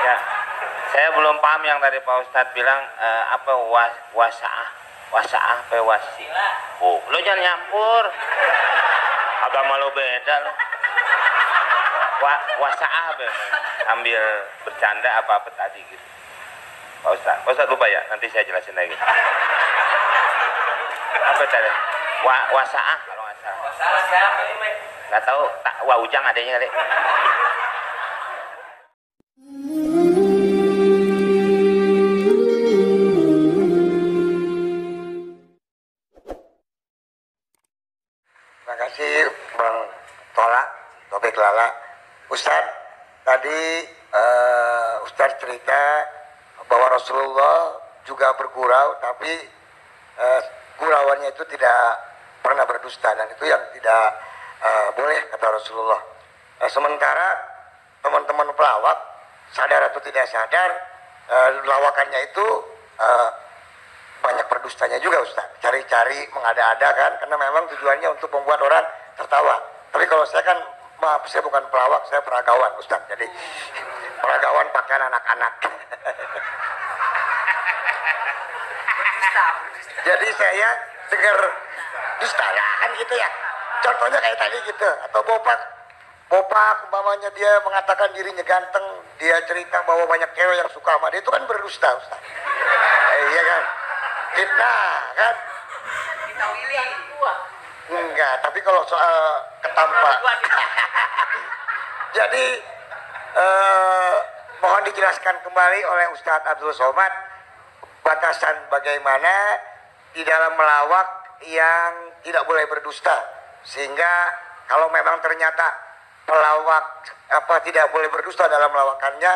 Ya, saya belum paham yang tadi Pak Ustadz bilang apa wasaah, apa wasi. Oh, lo jangan nyampur. Agama lo beda lo. Wasaah apa? Ambil bercanda apa tadi gitu. Pak Ustadz lupa ya, nanti saya jelasin lagi. Apa tadi? Wasaah kalau nggak salah. Wasaah siapa ini? Nggak tahu. Ujang adanya kali. Terima kasih Bang Tola, Tobek Lala. Ustadz, tadi Ustadz cerita bahwa Rasulullah juga bergurau, tapi gurauannya itu tidak pernah berdusta, dan itu yang tidak boleh kata Rasulullah. Sementara teman-teman pelawak, sadar atau tidak sadar, lawakannya itu banyak berdustanya juga Ustaz. Cari-cari mengada-ada kan, karena memang tujuannya untuk membuat orang tertawa. Tapi kalau saya kan, maaf, saya bukan pelawak, saya peragawan Ustaz. Jadi peragawan pakaian anak-anak. Jadi saya dengar dusta ya kan gitu ya. Contohnya kayak tadi gitu, atau bopak umpamanya dia mengatakan dirinya ganteng, dia cerita bahwa banyak cewek yang suka sama dia, itu kan berdusta Ustaz. Iya kan? Fitnah kan? Kita willing. Enggak, tapi kalau soal ketampak. Jadi mohon dijelaskan kembali oleh Ustadz Abdul Somad batasan bagaimana di dalam melawak yang tidak boleh berdusta, sehingga kalau memang ternyata pelawak tidak boleh berdusta dalam melawakannya,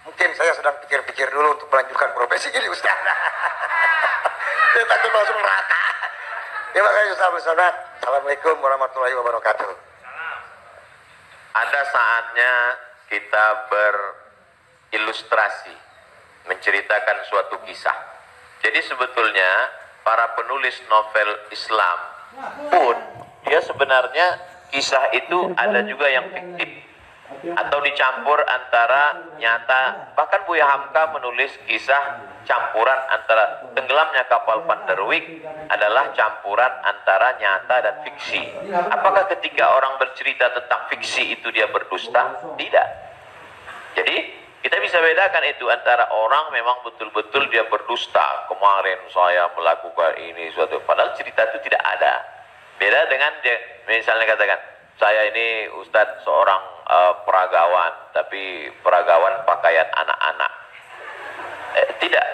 mungkin saya sedang pikir-pikir dulu untuk melanjutkan profesi ini Ustaz. Saya takut langsung neraka. Terima kasih Ustaz Abdul Somad. Assalamualaikum warahmatullahi wabarakatuh. Ada saatnya kita berilustrasi, menceritakan suatu kisah. Jadi sebetulnya para penulis novel Islam pun dia sebenarnya kisah itu ada juga yang fiktif atau dicampur antara nyata. Bahkan Buya Hamka menulis kisah campuran antara tenggelamnya kapal Van der Wijk adalah campuran antara nyata dan fiksi. Apakah ketika orang bercerita tentang fiksi itu dia berdusta? Tidak. Jadi kita bisa bedakan itu antara orang memang betul-betul dia berdusta. Kemarin saya melakukan ini suatu, padahal cerita itu tidak ada. Beda dengan dia misalnya katakan, saya ini Ustadz seorang peragawan, tapi peragawan pakaian anak-anak. Tidak,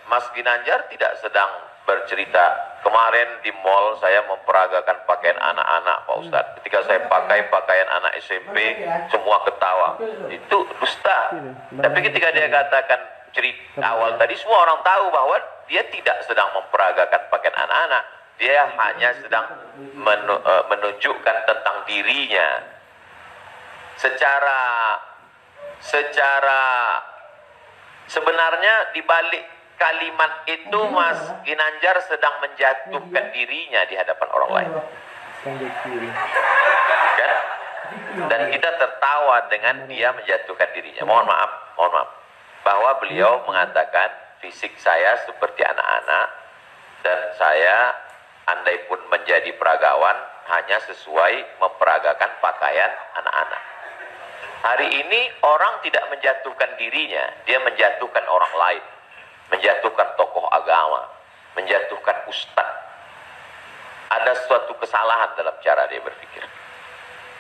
Mas Ginanjar tidak sedang bercerita, kemarin di mall saya memperagakan pakaian anak-anak Pak Ustadz. Ketika saya pakai pakaian anak SMP, semua ketawa. Itu dusta. Tapi ketika dia katakan cerita awal tadi, semua orang tahu bahwa dia tidak sedang memperagakan pakaian anak-anak. Dia hanya sedang menunjukkan tentang dirinya. Secara sebenarnya di balik kalimat itu Mas Ginanjar sedang menjatuhkan dirinya di hadapan orang lain. Kan? Dan kita tertawa dengan dia menjatuhkan dirinya. Mohon maaf. Bahwa beliau mengatakan fisik saya seperti anak-anak dan saya andai pun menjadi peragawan hanya sesuai memperagakan pakaian anak-anak. Hari ini orang tidak menjatuhkan dirinya, dia menjatuhkan orang lain, menjatuhkan tokoh agama, menjatuhkan ustadz. Ada suatu kesalahan dalam cara dia berpikir.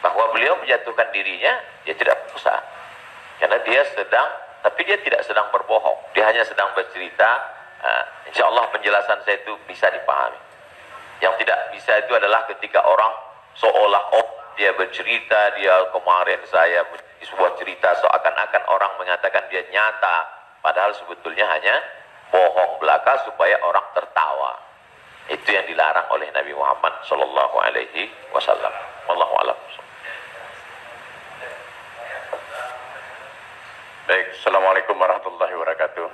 Bahwa beliau menjatuhkan dirinya, dia tidak berusaha. Karena dia tapi dia tidak sedang berbohong. Dia hanya sedang bercerita. Insya Allah penjelasan saya itu bisa dipahami. Yang tidak bisa itu adalah ketika orang seolah-olah dia bercerita, dia kemarin saya sebuah cerita seakan-akan orang mengatakan dia nyata, padahal sebetulnya hanya bohong belaka supaya orang tertawa. Itu yang dilarang oleh Nabi Muhammad Sallallahu Alaihi Wasallam. Wallahu a'lam. Baik, Assalamualaikum warahmatullahi wabarakatuh.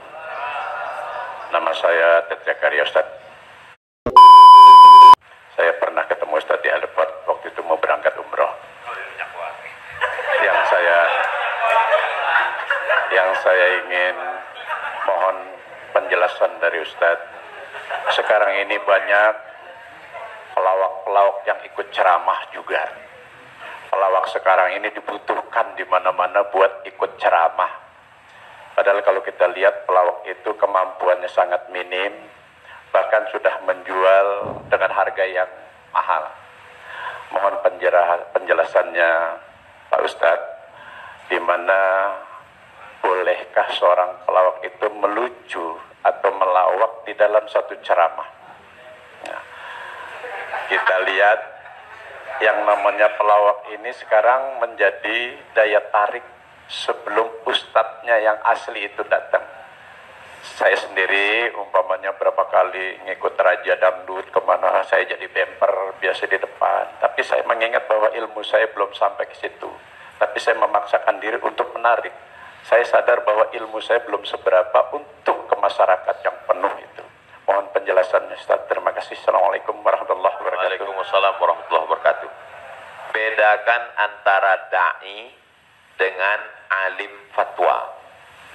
Nama saya Tet Zakaria Ustadz. Saya pernah yang saya ingin mohon penjelasan dari Ustadz. Sekarang ini banyak pelawak-pelawak yang ikut ceramah juga. Pelawak sekarang ini dibutuhkan di mana-mana buat ikut ceramah. Padahal kalau kita lihat pelawak itu kemampuannya sangat minim, bahkan sudah menjual dengan harga yang mahal. Mohon penjelasannya Pak Ustadz, di mana bolehkah seorang pelawak itu melucu atau melawak di dalam satu ceramah? Nah, kita lihat yang namanya pelawak ini sekarang menjadi daya tarik sebelum ustadznya yang asli itu datang. Saya sendiri umpamanya berapa kali ngikut Raja Dangdut kemana saya jadi bemper biasa di depan, tapi saya mengingat bahwa ilmu saya belum sampai ke situ, tapi saya memaksakan diri untuk menarik. Saya sadar bahwa ilmu saya belum seberapa untuk ke masyarakat yang penuh itu. Mohon penjelasannya Ustaz. Terima kasih. Assalamualaikum warahmatullahi wabarakatuh. Waalaikumsalam warahmatullahi wabarakatuh. Bedakan antara da'i dengan alim fatwa.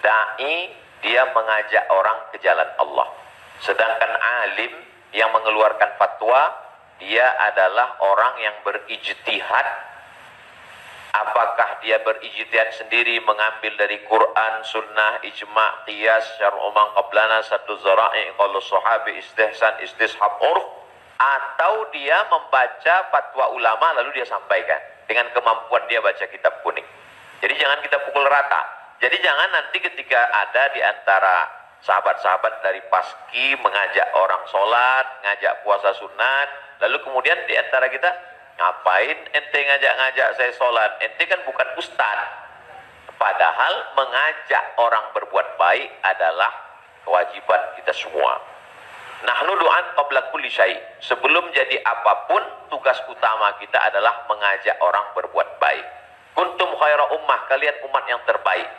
Da'i dia mengajak orang ke jalan Allah. Sedangkan alim yang mengeluarkan fatwa, dia adalah orang yang berijtihad. Apakah dia berijtihad sendiri mengambil dari Quran, sunnah, ijma', qiyas, syar'u man qablana, saddu zara'i, qaulu sahabi, istihsan, istishab, urf, atau dia membaca fatwa ulama lalu dia sampaikan dengan kemampuan dia baca kitab kuning. Jadi jangan kita pukul rata. Jadi jangan nanti ketika ada di antara sahabat-sahabat dari Paski mengajak orang sholat, ngajak puasa sunat, lalu kemudian di antara kita, ngapain ente ngajak-ngajak saya sholat? Ente kan bukan ustaz. Padahal mengajak orang berbuat baik adalah kewajiban kita semua. Nahnu du'an qabla kulli syai'. Sebelum jadi apapun, tugas utama kita adalah mengajak orang berbuat baik. Kuntum khaira ummah, kalian umat yang terbaik.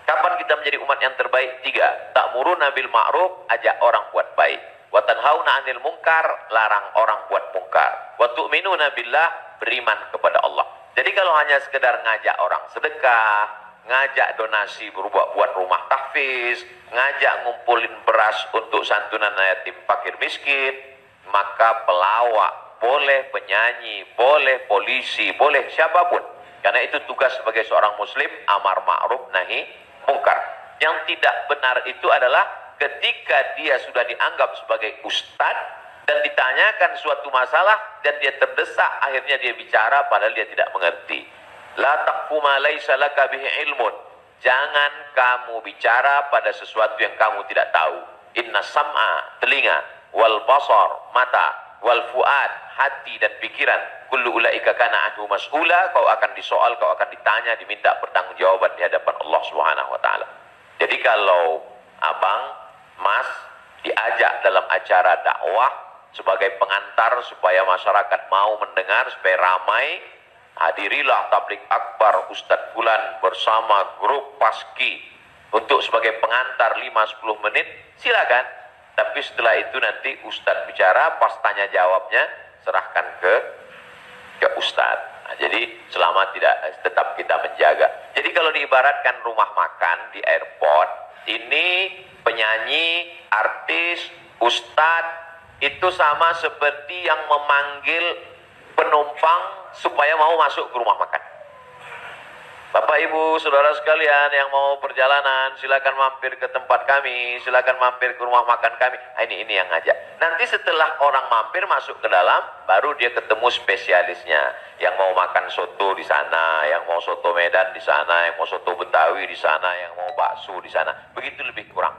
Kapan kita menjadi umat yang terbaik? 3. Ta'muruna bil ma'ruf, ajak orang buat baik. Wa tanhauna 'anil munkar, larang orang buat mungkar. Wa tu'minuna billah, beriman kepada Allah. Jadi kalau hanya sekedar ngajak orang sedekah, ngajak donasi buat rumah tahfiz, ngajak ngumpulin beras untuk santunan yatim fakir miskin, maka pelawak, boleh penyanyi, boleh polisi, boleh siapapun. Karena itu tugas sebagai seorang muslim, amar ma'ruf nahi mungkar. Yang tidak benar itu adalah ketika dia sudah dianggap sebagai ustadz dan ditanyakan suatu masalah dan dia terdesak, akhirnya dia bicara padahal dia tidak mengerti. La taqfu ma laisa laka bihi ilmun. Jangan kamu bicara pada sesuatu yang kamu tidak tahu. Inna sam'a, telinga, wal basar, mata, wal fuad, hati dan pikiran, kullu ulaika kana anhu mas'ula, kau akan disoal, kau akan ditanya, diminta pertanggungjawaban di hadapan Allah Subhanahu wa taala. Jadi kalau abang, mas diajak dalam acara dakwah sebagai pengantar supaya masyarakat mau mendengar, supaya ramai, hadirilah tablik akbar Ustadz Fulan bersama grup Paski untuk sebagai pengantar 5-10 menit, silakan. Tapi setelah itu nanti Ustadz bicara, pas tanya jawabnya serahkan ke Ustadz. Nah, jadi selama tetap kita menjaga. Jadi kalau diibaratkan rumah makan di airport, ini penyanyi, artis, Ustadz itu sama seperti yang memanggil penumpang supaya mau masuk ke rumah makan. Bapak Ibu saudara sekalian yang mau perjalanan, silakan mampir ke tempat kami, silakan mampir ke rumah makan kami. Nah, ini yang ngajak. Nanti setelah orang mampir masuk ke dalam, baru dia ketemu spesialisnya. Yang mau makan soto di sana, yang mau soto Medan di sana, yang mau soto Betawi di sana, yang mau bakso di sana. Begitu lebih kurang.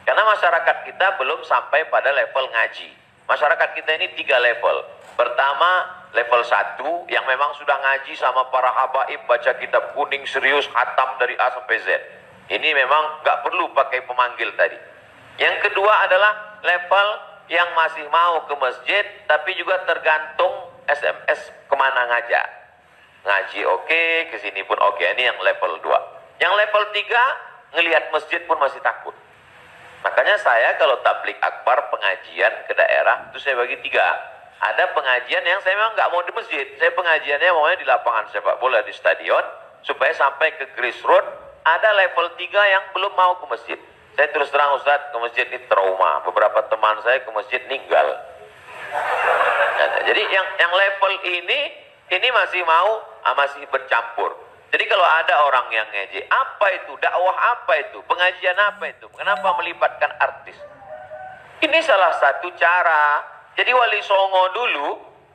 Karena masyarakat kita belum sampai pada level ngaji. Masyarakat kita ini 3 level. Pertama, level 1 yang memang sudah ngaji sama para habaib, baca kitab kuning serius, khatam dari A sampai Z. Ini memang nggak perlu pakai pemanggil tadi. Yang kedua adalah level yang masih mau ke masjid, tapi juga tergantung SMS kemana ngajak. Ngaji oke, kesini pun oke. Ini yang level 2. Yang level 3, ngelihat masjid pun masih takut. Makanya saya kalau tablik akbar pengajian ke daerah, itu saya bagi 3. Ada pengajian yang saya memang nggak mau di masjid. Saya pengajiannya maunya di lapangan sepak bola, di stadion, supaya sampai ke grassroots, ada level 3 yang belum mau ke masjid. Saya terus terang Ustaz, ke masjid ini trauma. Beberapa teman saya ke masjid ninggal. Nah, jadi yang level ini masih mau, masih bercampur. Jadi kalau ada orang yang ngejek, apa itu? Dakwah apa itu? Pengajian apa itu? Kenapa melibatkan artis? Ini salah satu cara. Jadi Wali Songo dulu,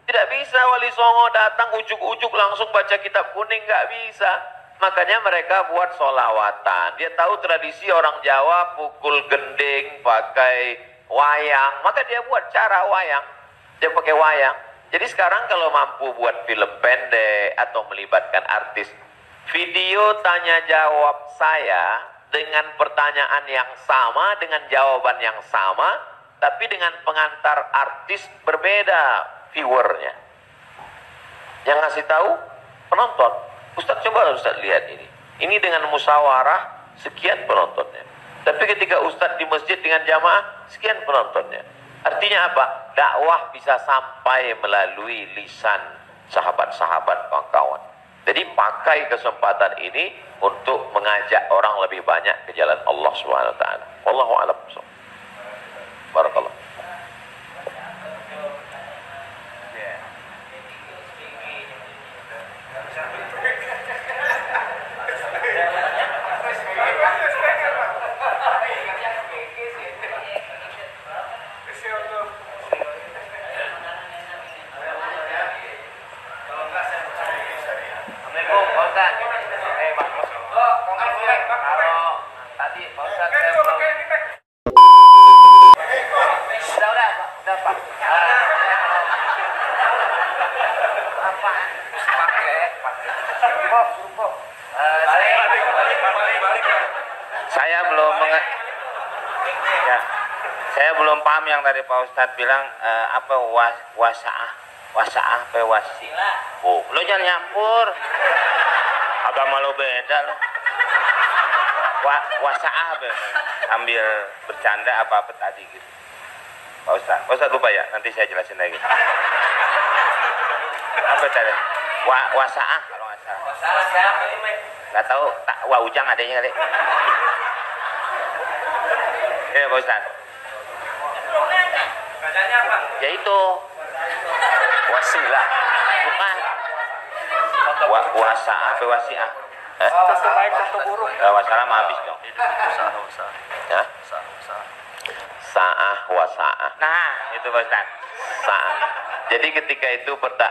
tidak bisa Wali Songo datang ujuk-ujuk langsung baca kitab kuning, nggak bisa. Makanya mereka buat solawatan. Dia tahu tradisi orang Jawa pukul gending, pakai wayang. Maka dia buat cara wayang. Dia pakai wayang. Jadi sekarang kalau mampu buat film pendek atau melibatkan artis, video tanya jawab saya dengan pertanyaan yang sama, dengan jawaban yang sama, tapi dengan pengantar artis berbeda viewernya. Yang ngasih tahu penonton. Ustaz, coba Ustaz lihat ini. Ini dengan musyawarah sekian penontonnya. Tapi ketika Ustaz di masjid dengan jamaah sekian penontonnya. Artinya apa? Dakwah bisa sampai melalui lisan sahabat-sahabat kawan-kawan. Jadi pakai kesempatan ini untuk mengajak orang lebih banyak ke jalan Allah Subhanahu wa taala. Wallahu a'lam. Barakallah. Saya belum paham yang tadi Pak Ustadz bilang apa wasaah apa wasi. Oh, lo jangan nyampur. Agama lo beda lo. Wasaah apa? Ambil bercanda apa tadi gitu. Pak Ustadz lupa ya, nanti saya jelasin lagi. Apa tadi? Wasaah kalau nggak salah. Wasaah siapa ini? Nggak tahu. Ujang adanya kali. Ya Pak Ustadz. Bacanya apa? Ya itu wasilah, bukan wasaah apa wasiah? Satu baik satu buruk. Wasalah mah habis dong. Ya? Sa'ah wa sa'ah. Nah, itu Pak Ustaz. Sa'ah. Jadi ketika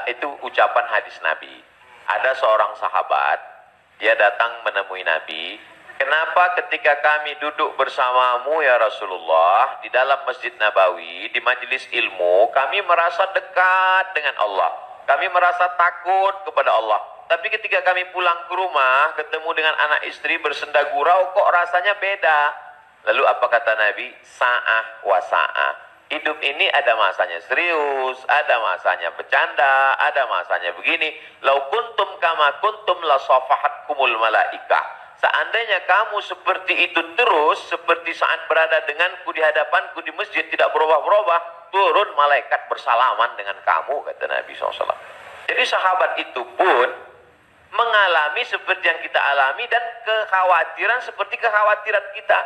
itu ucapan hadis Nabi. Ada seorang sahabat, dia datang menemui Nabi. Kenapa ketika kami duduk bersamamu ya Rasulullah di dalam Masjid Nabawi, di majelis ilmu, kami merasa dekat dengan Allah. Kami merasa takut kepada Allah. Tapi ketika kami pulang ke rumah, ketemu dengan anak istri bersenda gurau, kok rasanya beda. Lalu apa kata Nabi? Sa'ah wa sa'ah. Hidup ini ada masanya serius, ada masanya bercanda, ada masanya begini. Lau kuntum kama kuntum la safahatkumul malaikah. Seandainya kamu seperti itu terus, seperti saat berada denganku di hadapanku di masjid, tidak berubah-berubah, turun malaikat bersalaman dengan kamu, kata Nabi SAW. Jadi sahabat itu pun mengalami seperti yang kita alami dan kekhawatiran seperti kekhawatiran kita.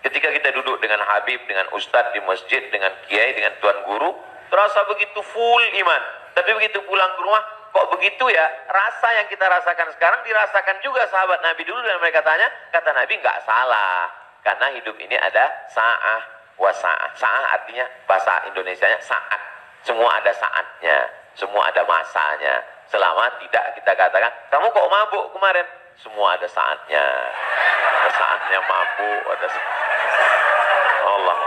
Ketika kita duduk dengan Habib, dengan Ustadz di masjid, dengan Kiai, dengan Tuan Guru, terasa begitu full iman. Tapi begitu pulang ke rumah, kok begitu ya? Rasa yang kita rasakan sekarang dirasakan juga sahabat Nabi dulu, dan mereka tanya, kata Nabi nggak salah, karena hidup ini ada sa'ah wa sa'ah. Sa'ah artinya bahasa Indonesianya saat. Semua ada saatnya, semua ada masanya. Selama tidak kita katakan, kamu kok mabuk kemarin? Semua ada saatnya. Ada saatnya mabuk, ada saatnya. Allah.